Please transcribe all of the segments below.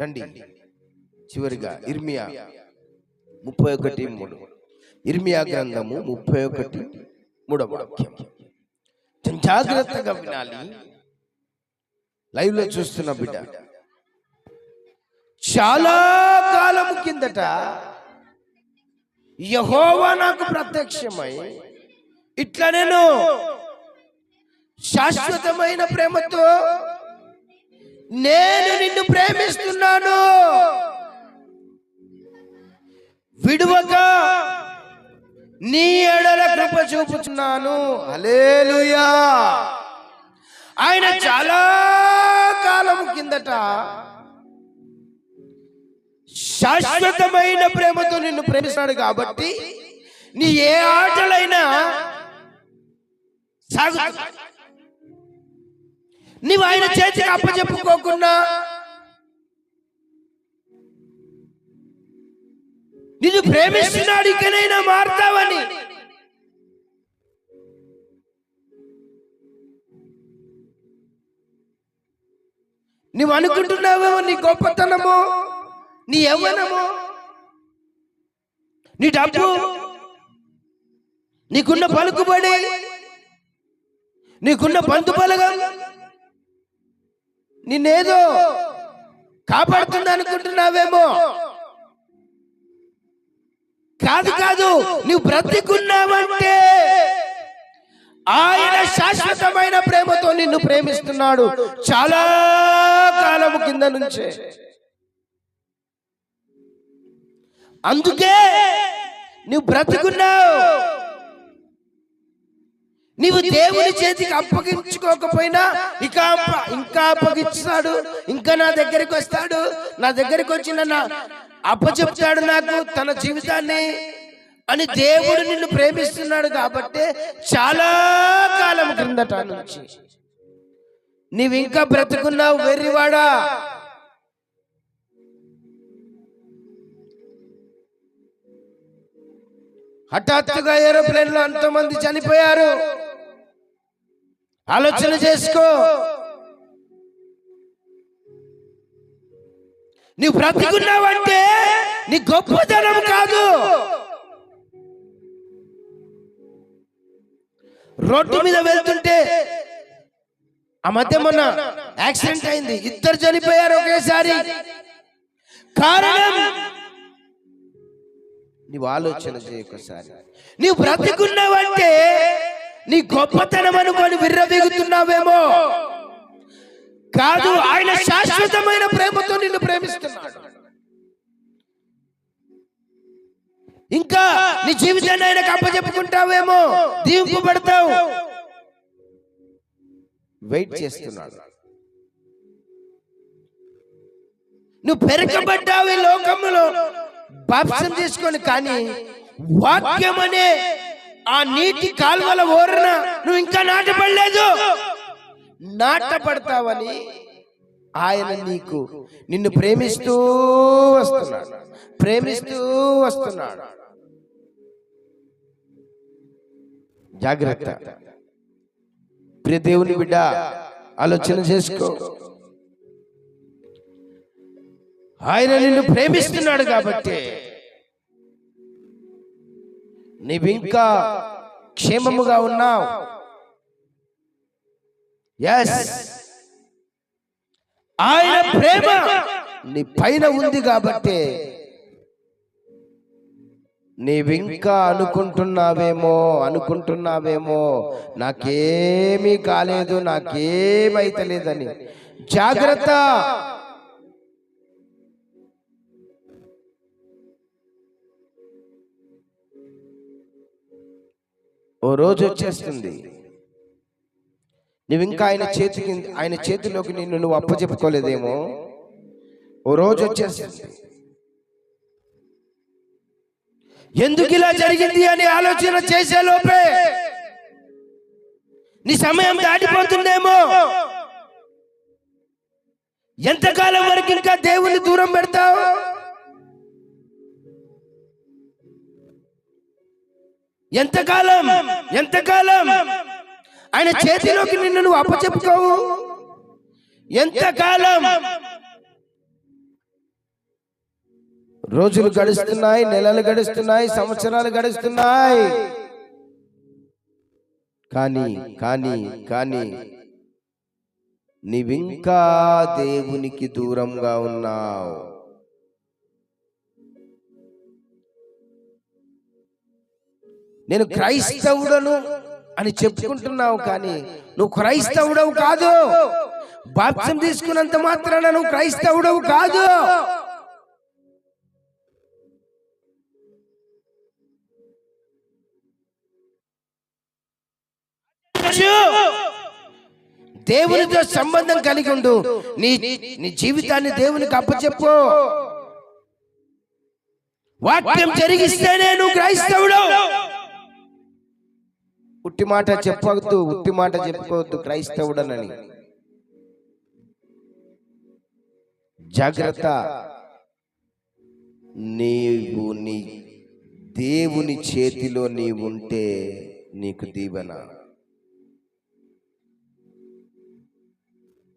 రండి చివరిగా ఇర్మియా 31:3. ఇర్మియా గ్రంథము 31:3 వాక్యం. జాగ్రత్తగా వినాలి. లైవ్ లో చూస్తున్న బిడ్డ, చాలా కాలం కిందట యెహోవా నాకు ప్రత్యక్షమై ఇట్లా, నేను శాశ్వతమైన ప్రేమతో నేను నిన్ను ప్రేమిస్తున్నాను, విడువక నీ ఎడల కృప చూపుతున్నాను. హల్లెలూయా. ఆయన చాలా కాలం కిందట శాశ్వతమైన ప్రేమతో నిన్ను ప్రేమిస్తున్నాడు కాబట్టి నీ ఏ ఆటలైనా సాగుతా, నీవు ఆయన చేతికి అప్పచెప్పుకోకుండా నిన్ను ప్రేమిస్తున్నాడు, ఇకనైనా మారుతావని నువ్వు అనుకుంటున్నావేమో. నీ గొప్పతనము, నీ యవ్వనము, నీ డబ్బు, నీకున్న పలుకుబడి, నీకున్న బంధు బలగం నిన్నేదో కాపాడుతుంది అనుకుంటున్నావేమో. కాదు కాదు, నువ్వు బ్రతికున్నావంటే ఆయన శాశ్వతమైన ప్రేమతో నిన్ను ప్రేమిస్తున్నాడు, చాలా కాలం కింద నుంచే. అందుకే నువ్వు బ్రతికున్నావు. నీవు దేవుని చేతికి అప్పగించుకోకపోయినా ఇంకా అప్పగిస్తాడు, ఇంకా నా దగ్గరికి వస్తాడు, నా దగ్గరికి వచ్చి నన్ను అప్పచెప్తాడు నాకు తన జీవితాన్ని అని దేవుడు నిన్ను ప్రేమిస్తున్నాడు. కాబట్టి చాలా కాలం క్రిందట నుంచి నీవు ఇంకా బ్రతుకున్నావు. వెర్రివాడా, హఠాత్తుగా ఏరోప్లేన్ లో ఎంతోమంది చనిపోయారు. ఆలోచన చేసుకో. నీవు బ్రతికున్నావంటే నీ గొప్పతనం కాదు. రోడ్డు మీద వెళ్తుంటే ఆ మధ్య మొన్న యాక్సిడెంట్ అయింది, 2 చనిపోయారు ఒకేసారి. కారణం నీవు ఆలోచన చేయొకసారి. నీవు బ్రతికున్నావంటే నీ గొప్పతనం అనుకొని విర్రవీగుతున్నావేమో. కాదు, ఆయన శాశ్వతమైన ప్రేమతో నిన్ను ప్రేమిస్తున్నాడు. ఇంకా నీ జీవితాన్ని ఆయనకు అప్పచెప్పుకుంటావేమో, దీవింపబడతావు. వెయిట్ చేస్తున్నాడు. నువ్వు పెరగబడ్డావు ఈ లోకములో బాప్తిసం తీసుకొని, కానీ వాక్యం అనే ఆ నీటి కాల్వల ఓరన నువ్వు ఇంకా నాటపడలేదు. నాటపడతావని ఆయన నిన్ను ప్రేమిస్తూ వస్తున్నాడు, ప్రేమిస్తూ వస్తున్నాడు. జాగ్రత్త ప్రియ దేవుని బిడ్డ, ఆలోచన చేసుకో. ఆయన నిన్ను ప్రేమిస్తున్నాడు కాబట్టి నీవింకా క్షేమముగా ఉన్నావు. yes, ఆయన ప్రేమ నీ పైన ఉంది కాబట్టి నీవింకా అనుకుంటున్నావేమో నాకేమీ కాలేదు, నాకేమైతలేదని. జాగ్రత్త. ఓ రోజు వచ్చేస్తుంది, నువ్వింకా ఆయన చేతిలోకి నువ్వు అప్పచెప్పుకోలేదేమో. ఓ రోజు వచ్చేస్తుంది, ఎందుకు ఇలా జరిగింది అని ఆలోచన చేసే లోపే నీ సమయం దాటిపోతుందేమో. ఎంతకాలం వరకు ఇంకా దేవుని దూరం పెడతావు? ఎంతకాలం ఆయన చేతిలోకి నువ్వు అప్పచెప్పుకోవు? ఎంతకాలం రోజులు గడుస్తున్నాయి, నెలలు గడుస్తున్నాయి, సంవత్సరాలు గడుస్తున్నాయి. కానీ కానీ కానీ నీవింకా దేవునికి దూరంగా ఉన్నావు. నేను క్రైస్తవుడను అని చెప్పుకుంటున్నావు, కానీ నువ్వు క్రైస్తవుడవు కాదు. బాప్తిసం తీసుకున్నంత మాత్రాన నువ్వు క్రైస్తవుడవు కాదు. దేవునితో సంబంధం కలిగి ఉండు. నీ జీవితాన్ని దేవునికి అప్పచెప్పు. వాక్యం జరిగిస్తేనే నువ్వు క్రైస్తవుడు. ఉట్టి మాట చెప్పవద్దు, ఉట్టి మాట చెప్పుకోవద్దు క్రైస్తవుడనని. జాగ్రత్త. నీవు నీ దేవుని చేతిలో నీవు ఉంటే నీకు దీవెన.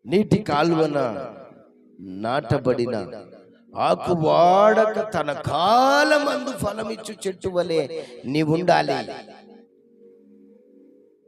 నీటి కాలువన నాటబడిన ఆకు వాడక తన కాలమందు ఫలమిచ్చు చెట్టు వలె నీవుండాలి.